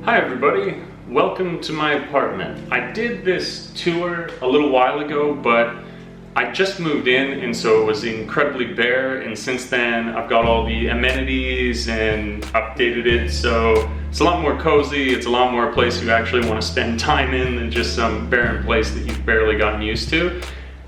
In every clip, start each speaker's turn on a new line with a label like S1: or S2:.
S1: Hi everybody, welcome to my apartment. I did this tour a little while ago, but I just moved in and so it was incredibly bare, and since then I've got all the amenities and updated it, so it's a lot more cozy. It's a lot more a place you actually want to spend time in than just some barren place that you've barely gotten used to.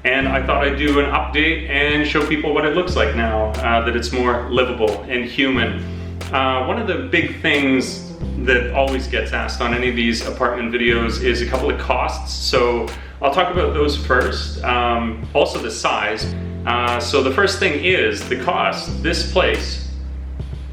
S1: And I thought I'd do an update and show people what it looks like now that it's more livable and human. One of the big things that always gets asked on any of these apartment videos is a couple of costs. So I'll talk about those first. Also the size. So the first thing is the cost. This place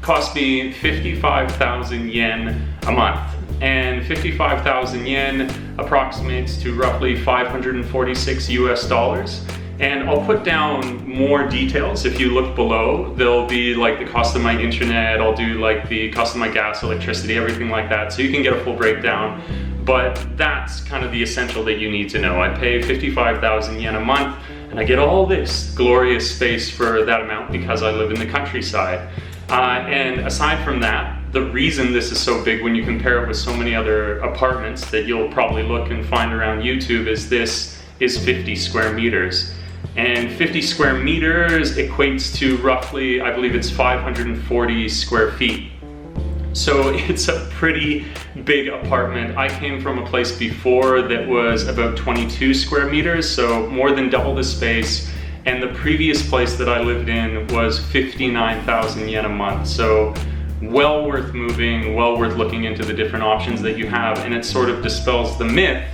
S1: cost me 55,000 yen a month. And 55,000 yen approximates to roughly 546 US dollars. And I'll put down more details if you look below. There'll be like the cost of my internet, I'll do like the cost of my gas, electricity, everything like that, so you can get a full breakdown. But that's kind of the essential that you need to know. I pay 55,000 yen a month and I get all this glorious space for that amount because I live in the countryside. And aside from that, the reason this is so big when you compare it with so many other apartments that you'll probably look and find around YouTube is this is 50 square meters. And 50 square meters equates to roughly, I believe it's 540 square feet. So it's a pretty big apartment. I came from a place before that was about 22 square meters, so more than double the space. And the previous place that I lived in was 59,000 yen a month. So well worth moving, well worth looking into the different options that you have. And it sort of dispels the myth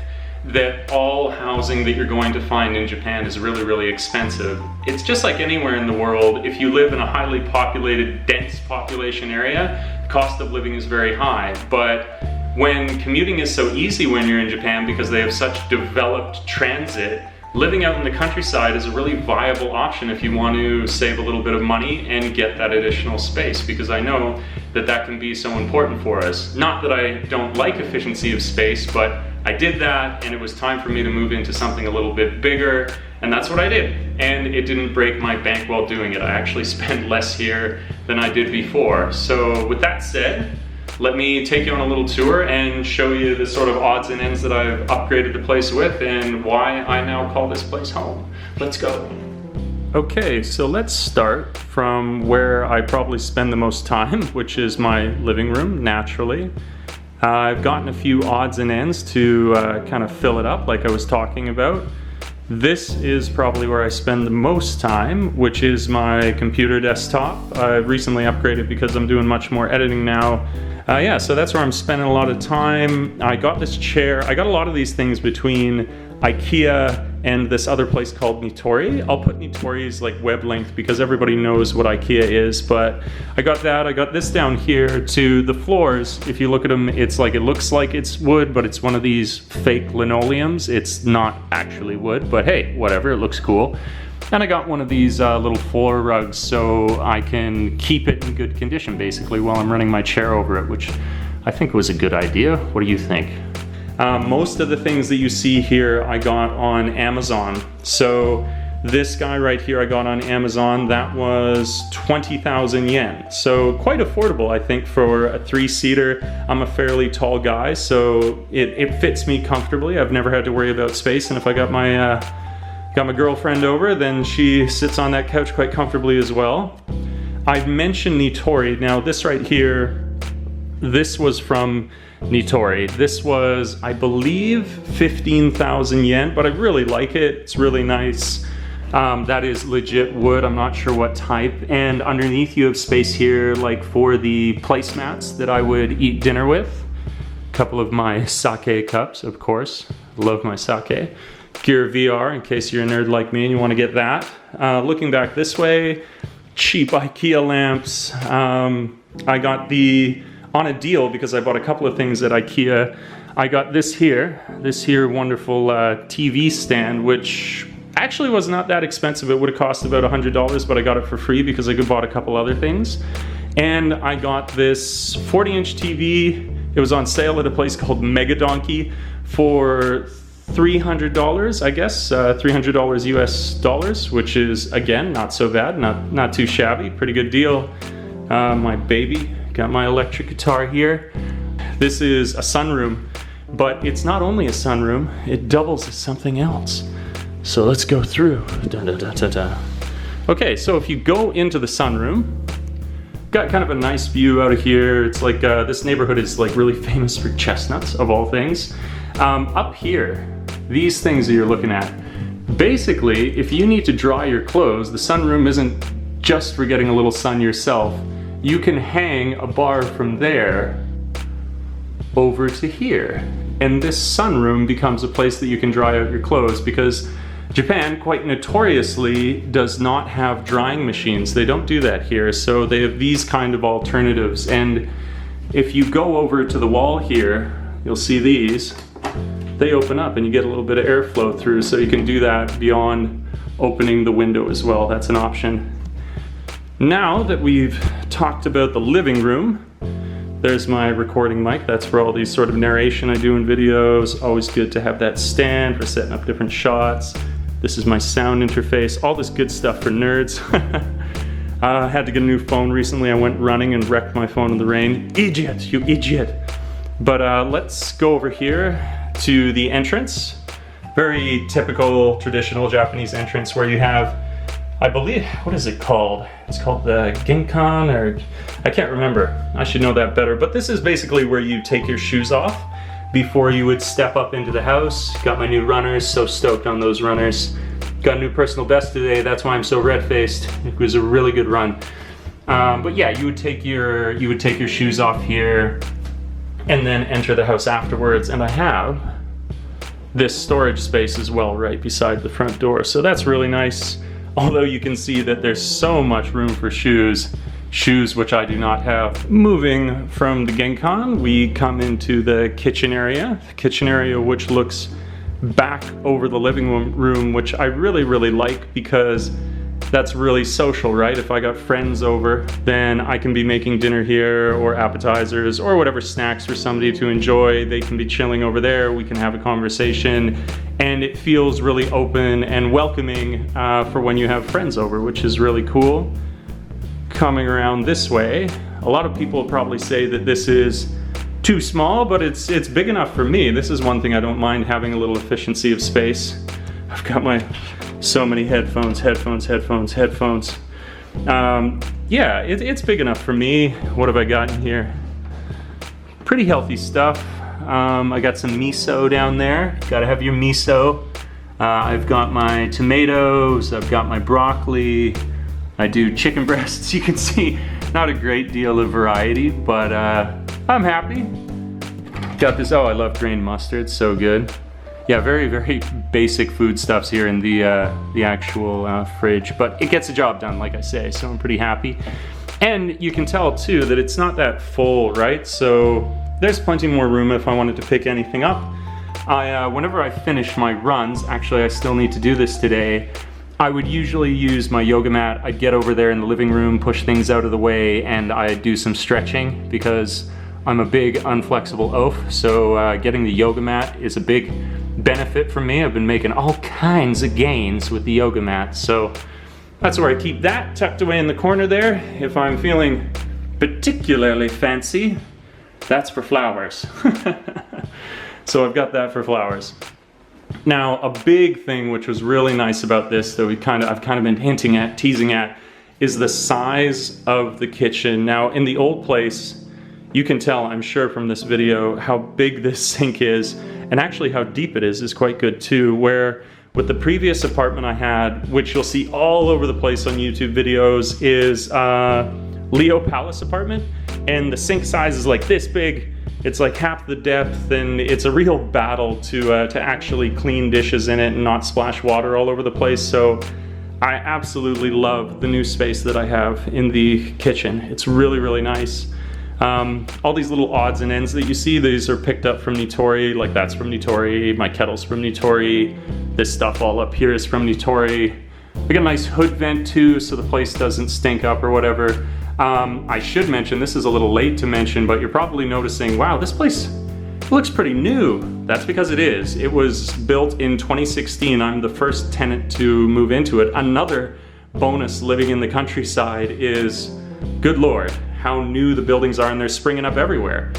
S1: that all housing that you're going to find in Japan is really, really expensive. It's just like anywhere in the world. If you live in a highly populated, dense population area, the cost of living is very high. But when commuting is so easy when you're in Japan because they have such developed transit, living out in the countryside is a really viable option if you want to save a little bit of money and get that additional space, because I know that that can be so important for us. Not that I don't like efficiency of space, but I did that and it was time for me to move into something a little bit bigger, and that's what I did. And it didn't break my bank while doing it. I actually spent less here than I did before. So with that said, let me take you on a little tour and show you the sort of odds and ends that I've upgraded the place with and why I now call this place home. Let's go. Okay, so let's start from where I probably spend the most time, which is my living room, naturally. I've gotten a few odds and ends to kind of fill it up like I was talking about. This is probably where I spend the most time, which is my computer desktop. I've recently upgraded because I'm doing much more editing now. Yeah, so that's where I'm spending a lot of time. I got this chair. I got a lot of these things between IKEA and this other place called Nitori. I'll put Nitori's like web link because everybody knows what IKEA is, but I got that. I got this down here to the floors. If you look at them, it's like, it looks like it's wood, but it's one of these fake linoleums. It's not actually wood, but hey, whatever, it looks cool. And I got one of these little floor rugs so I can keep it in good condition basically while I'm running my chair over it, which I think was a good idea. What do you think? Most of the things that you see here I got on Amazon. So this guy right here I got on Amazon. That was 20,000 yen. So quite affordable, I think, for a 3-seater. I'm a fairly tall guy, so it fits me comfortably. I've never had to worry about space, and if I got my girlfriend over, then she sits on that couch quite comfortably as well. I've mentioned Nitori. Now this right here, this was from Nitori. This was, I believe, 15,000 yen, but I really like it. It's really nice. That is legit wood. I'm not sure what type. And underneath you have space here like for the placemats that I would eat dinner with. A couple of my sake cups, of course. Love my sake. Gear VR, in case you're a nerd like me and you want to get that. Looking back this way, cheap IKEA lamps. I got on a deal because I bought a couple of things at IKEA. I got this here wonderful TV stand, which actually was not that expensive. It would have cost about $100, but I got it for free because I could bought a couple other things. And I got this 40-inch TV. It was on sale at a place called Mega Donkey for $300, I guess, $300 US dollars, which is, again, not so bad, not too shabby, pretty good deal. My baby, got my electric guitar here. This is a sunroom, but it's not only a sunroom, it doubles as something else. So let's go through. Dun, dun, dun, dun, dun. Okay, so if you go into the sunroom, got kind of a nice view out of here. It's like this neighborhood is like really famous for chestnuts of all things. Up here, these things that you're looking at, basically, if you need to dry your clothes, the sunroom isn't just for getting a little sun yourself. You can hang a bar from there over to here. And this sunroom becomes a place that you can dry out your clothes, because Japan quite notoriously does not have drying machines. They don't do that here, so they have these kind of alternatives. And if you go over to the wall here, you'll see these. They open up and you get a little bit of airflow through, so you can do that beyond opening the window as well. That's an option. Now that we've talked about the living room, there's my recording mic. That's for all these sort of narration I do in videos. Always good to have that stand for setting up different shots. This is my sound interface, all this good stuff for nerds. I had to get a new phone recently. I went running and wrecked my phone in the rain. Idiot, you idiot. But let's go over here to the entrance. Very typical, traditional Japanese entrance where you have, I believe, what is it called? It's called the Genkan, or I can't remember. I should know that better. But this is basically where you take your shoes off before you would step up into the house. Got my new runners, so stoked on those runners. Got a new personal best today, that's why I'm so red-faced. It was a really good run. But yeah, you would take your shoes off here and then enter the house afterwards. And I have this storage space as well right beside the front door, so that's really nice. Although you can see that there's so much room for shoes which I do not have. Moving from the Genkan, we come into the kitchen area. The kitchen area which looks back over the living room, which I really, really like, because that's really social, right? If I got friends over, then I can be making dinner here, or appetizers, or whatever snacks for somebody to enjoy. They can be chilling over there, we can have a conversation, and it feels really open and welcoming for when you have friends over, which is really cool. Coming around this way, a lot of people probably say that this is too small, but it's big enough for me. This is one thing I don't mind, having a little efficiency of space. I've got so many headphones. Yeah, it's big enough for me. What have I got in here? Pretty healthy stuff. I got some miso down there. Gotta have your miso. I've got my tomatoes, I've got my broccoli. I do chicken breasts. You can see not a great deal of variety, but I'm happy. Got this, oh, I love green mustard, so good. Yeah, very, very basic foodstuffs here in the actual fridge, but it gets the job done, like I say, so I'm pretty happy. And you can tell too that it's not that full, right? So there's plenty more room if I wanted to pick anything up. Whenever I finish my runs, actually I still need to do this today, I would usually use my yoga mat. I'd get over there in the living room, push things out of the way, and I'd do some stretching, because I'm a big unflexible oaf, so getting the yoga mat is a big benefit for me. I've been making all kinds of gains with the yoga mat, so that's where I keep that tucked away in the corner there. If I'm feeling particularly fancy, that's for flowers. So I've got that for flowers. Now, a big thing which was really nice about this that I've kind of been teasing at, is the size of the kitchen. Now, in the old place, you can tell, I'm sure from this video, how big this sink is, and actually how deep it is quite good too, where with the previous apartment I had, which you'll see all over the place on YouTube videos, is Leo Palace apartment, and the sink size is like this big. It's like half the depth, and it's a real battle to actually clean dishes in it and not splash water all over the place. So I absolutely love the new space that I have in the kitchen. It's really, really nice. All these little odds and ends that you see, these are picked up from Nitori. Like that's from Nitori, my kettle's from Nitori, this stuff all up here is from Nitori. We got a nice hood vent too, so the place doesn't stink up or whatever. I should mention, this is a little late to mention, but you're probably noticing, wow, this place looks pretty new. That's because it is. It was built in 2016. I'm the first tenant to move into it. Another bonus living in the countryside is, good Lord, how new the buildings are, and they're springing up everywhere.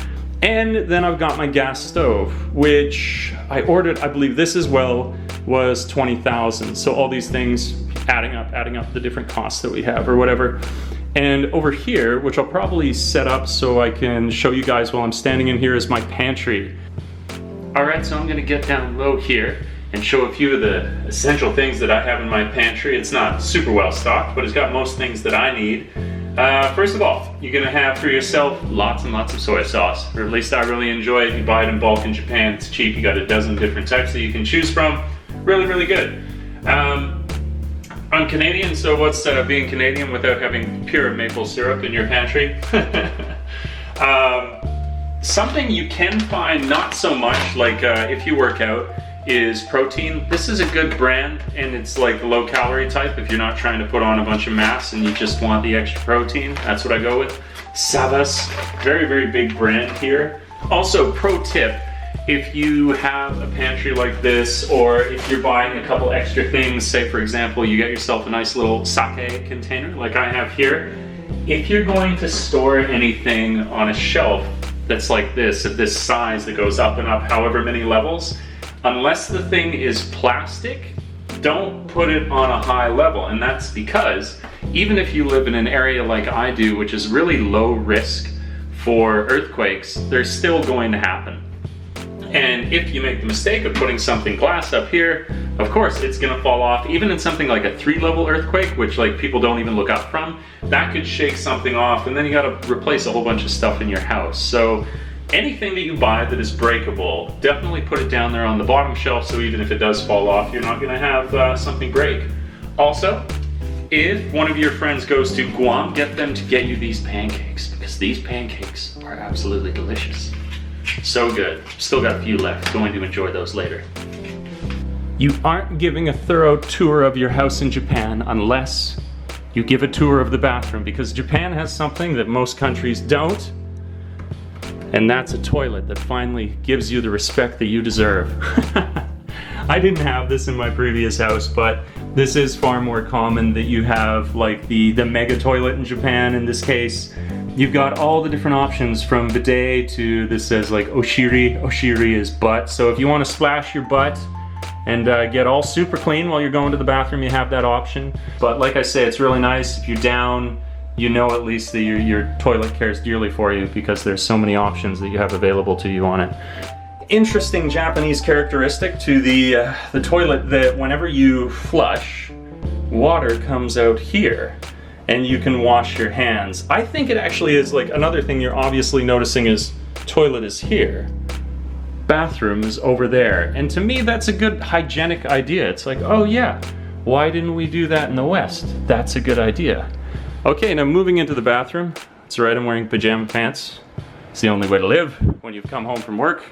S1: And then I've got my gas stove, which I ordered, I believe this as well was 20,000. So all these things adding up the different costs that we have or whatever. And over here, which I'll probably set up so I can show you guys while I'm standing in here, is my pantry. All right, so I'm gonna get down low here and show a few of the essential things that I have in my pantry. It's not super well stocked, but it's got most things that I need. First of all, you're gonna have for yourself lots and lots of soy sauce, or at least I really enjoy it. You buy it in bulk in Japan, it's cheap. You got a dozen different types that you can choose from. Really, really good. I'm Canadian, so what's being Canadian without having pure maple syrup in your pantry? Something you can find not so much, like if you work out, is protein. This is a good brand, and it's like the low calorie type if you're not trying to put on a bunch of mass and you just want the extra protein. That's what I go with. Savas, very, very big brand here. Also, pro tip, if you have a pantry like this, or if you're buying a couple extra things, say for example, you get yourself a nice little sake container like I have here. If you're going to store anything on a shelf that's like this, at this size that goes up and up however many levels, unless the thing is plastic, don't put it on a high level. And that's because even if you live in an area like I do, which is really low risk for earthquakes, they're still going to happen. And if you make the mistake of putting something glass up here, of course it's gonna fall off. Even in something like a 3-level earthquake, which like people don't even look up from, that could shake something off, and then you gotta replace a whole bunch of stuff in your house. So anything that you buy that is breakable, definitely put it down there on the bottom shelf, so even if it does fall off, you're not gonna have something break. Also, if one of your friends goes to Guam, get them to get you these pancakes, because these pancakes are absolutely delicious. So good. Still got a few left. Going to enjoy those later. You aren't giving a thorough tour of your house in Japan unless you give a tour of the bathroom, because Japan has something that most countries don't, and that's a toilet that finally gives you the respect that you deserve. I didn't have this in my previous house, but this is far more common that you have like the mega toilet in Japan. In this case, you've got all the different options from bidet to, this says like oshiri. Oshiri is butt. So if you want to splash your butt and get all super clean while you're going to the bathroom, you have that option. But like I say, it's really nice. If you're down, you know at least that your toilet cares dearly for you, because there's so many options that you have available to you on it. Interesting Japanese characteristic to the toilet, that whenever you flush, water comes out here and you can wash your hands. I think it actually is like another thing you're obviously noticing is toilet is here, bathroom is over there. And to me, that's a good hygienic idea. It's like, oh yeah, why didn't we do that in the West? That's a good idea. Okay, now moving into the bathroom. That's right, I'm wearing pajama pants. It's the only way to live when you've come home from work.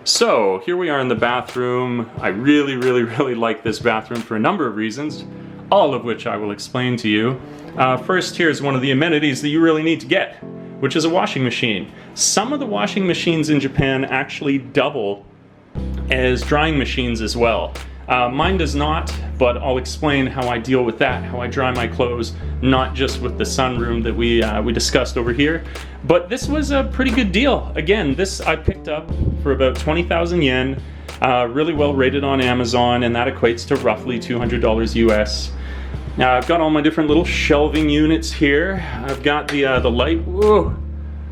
S1: So here we are in the bathroom. I really, really, really like this bathroom for a number of reasons, all of which I will explain to you. First, here's one of the amenities that you really need to get, which is a washing machine. Some of the washing machines in Japan actually double as drying machines as well. Mine does not, but I'll explain how I deal with that, how I dry my clothes, not just with the Sunroom that we discussed over here. But this was a pretty good deal. Again, this I picked up for about 20,000 yen, really well rated on Amazon, and that equates to roughly $200 US. Now I've got all my different little shelving units here. I've got the light, whoa,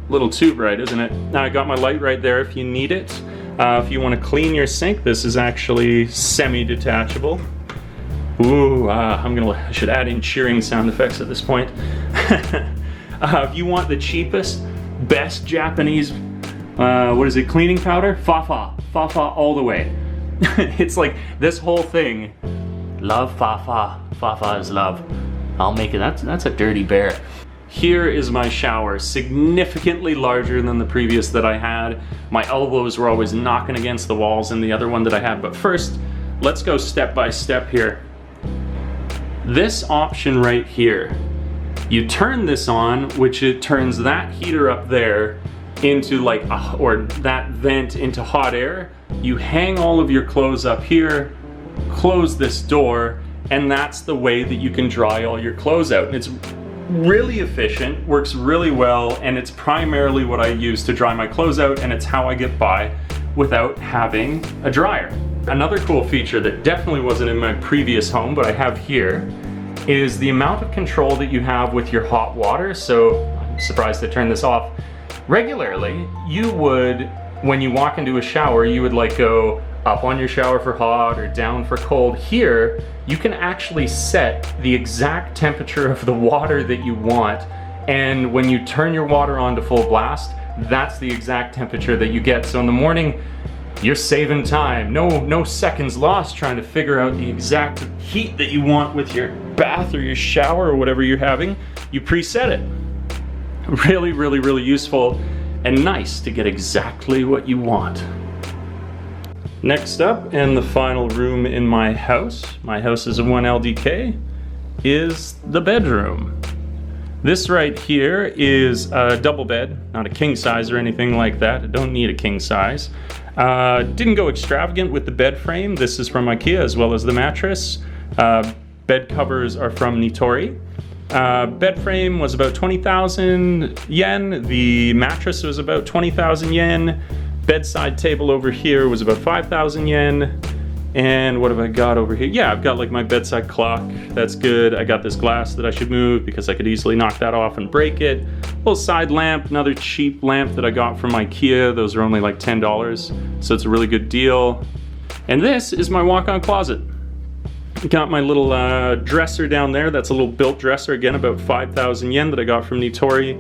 S1: little too bright, isn't it? Now I got my light right there if you need it. If you want to clean your sink, this is actually semi-detachable. Ooh, I should add in cheering sound effects at this point. If you want the cheapest, best Japanese, what is it, cleaning powder? Fafa all the way. It's like this whole thing. Love Fafa. Fafa is love. I'll make it. That's a dirty bear. Here is my shower, significantly larger than the previous that I had. My elbows were always knocking against the walls in the other one that I had. But first, let's go step by step here. This option right here, you turn this on, which it turns that heater up there into like, or that vent into hot air. You hang all of your clothes up here, close this door, and that's the way that you can dry all your clothes out. And it's really efficient, works really well, and it's primarily what I use to dry my clothes out, and it's how I get by without having a dryer. Another cool feature that definitely wasn't in my previous home, but I have here, is the amount of control that you have with your hot water. So I'm surprised to turn this off. Regularly, you would, when you walk into a shower, you would like go up on your shower for hot or down for cold. Here, you can actually set the exact temperature of the water that you want. And when you turn your water on to full blast, that's the exact temperature that you get. So in the morning, you're saving time. No seconds lost trying to figure out the exact heat that you want with your bath or your shower or whatever you're having. You preset it. Really, really, really useful and nice to get exactly what you want. Next up, and the final room in my house is a 1 LDK, is the bedroom. This right here is a double bed, not a king size or anything like that. I don't need a king size. Didn't go extravagant with the bed frame. This is from IKEA as well as the mattress. Bed covers are from Nitori. Bed frame was about 20,000 yen. The mattress was about 20,000 yen. Bedside table over here was about 5,000 yen. And what have I got over here? Yeah, I've got like my bedside clock. That's good. I got this glass that I should move because I could easily knock that off and break it. Little side lamp, another cheap lamp that I got from IKEA. Those are only like $10, so it's a really good deal. And this is my walk-on closet. Got my little dresser down there. That's a little built dresser, again about 5,000 yen that I got from Nitori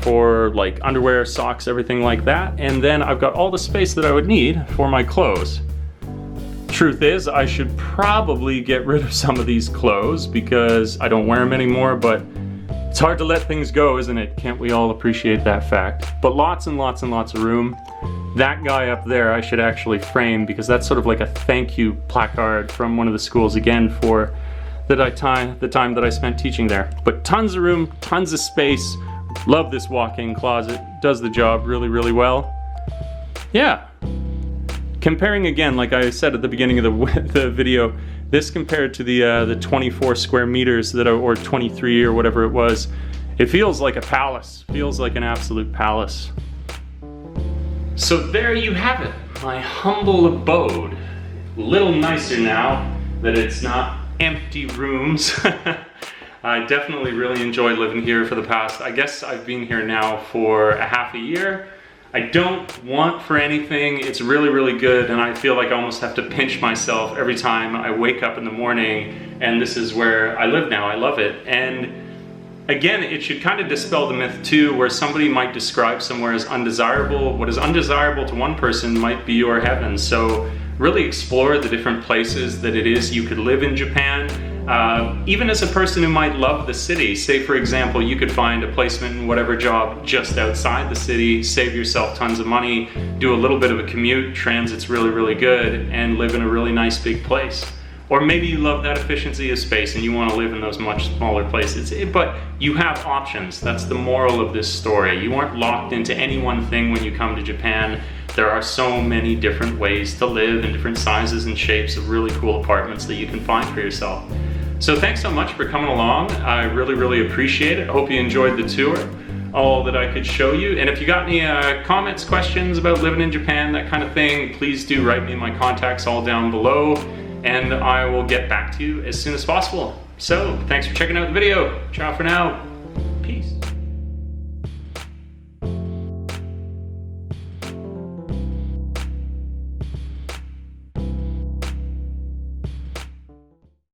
S1: for like underwear, socks, everything like that. And then I've got all the space that I would need for my clothes. Truth is, I should probably get rid of some of these clothes because I don't wear them anymore, but it's hard to let things go, isn't it? Can't we all appreciate that fact? But lots and lots and lots of room. That guy up there I should actually frame because that's sort of like a thank you placard from one of the schools again for the time that I spent teaching there. But tons of room, tons of space. Love this walk-in closet. Does the job really, really well. Yeah. Comparing again, like I said at the beginning of the video, this compared to the 24 square meters or 23 or whatever it was, it feels like a palace. Feels like an absolute palace. So there you have it, my humble abode. A little nicer now that it's not empty rooms. I definitely really enjoyed living here for the past, I guess I've been here now for a half a year. I don't want for anything. It's really, really good, and I feel like I almost have to pinch myself every time I wake up in the morning, and this is where I live now. I love it. And again, it should kind of dispel the myth too, where somebody might describe somewhere as undesirable. What is undesirable to one person might be your heaven. So really explore the different places that it is you could live in Japan. Even as a person who might love the city, say for example, you could find a placement in whatever job just outside the city, save yourself tons of money, do a little bit of a commute, transit's really, really good, and live in a really nice big place. Or maybe you love that efficiency of space and you want to live in those much smaller places. But you have options. That's the moral of this story. You aren't locked into any one thing when you come to Japan. There are so many different ways to live in different sizes and shapes of really cool apartments that you can find for yourself. So thanks so much for coming along. I really, really appreciate it. I hope you enjoyed the tour, all that I could show you. And if you got any comments, questions about living in Japan, that kind of thing, please do write me. My contacts all down below, and I will get back to you as soon as possible. So thanks for checking out the video. Ciao for now.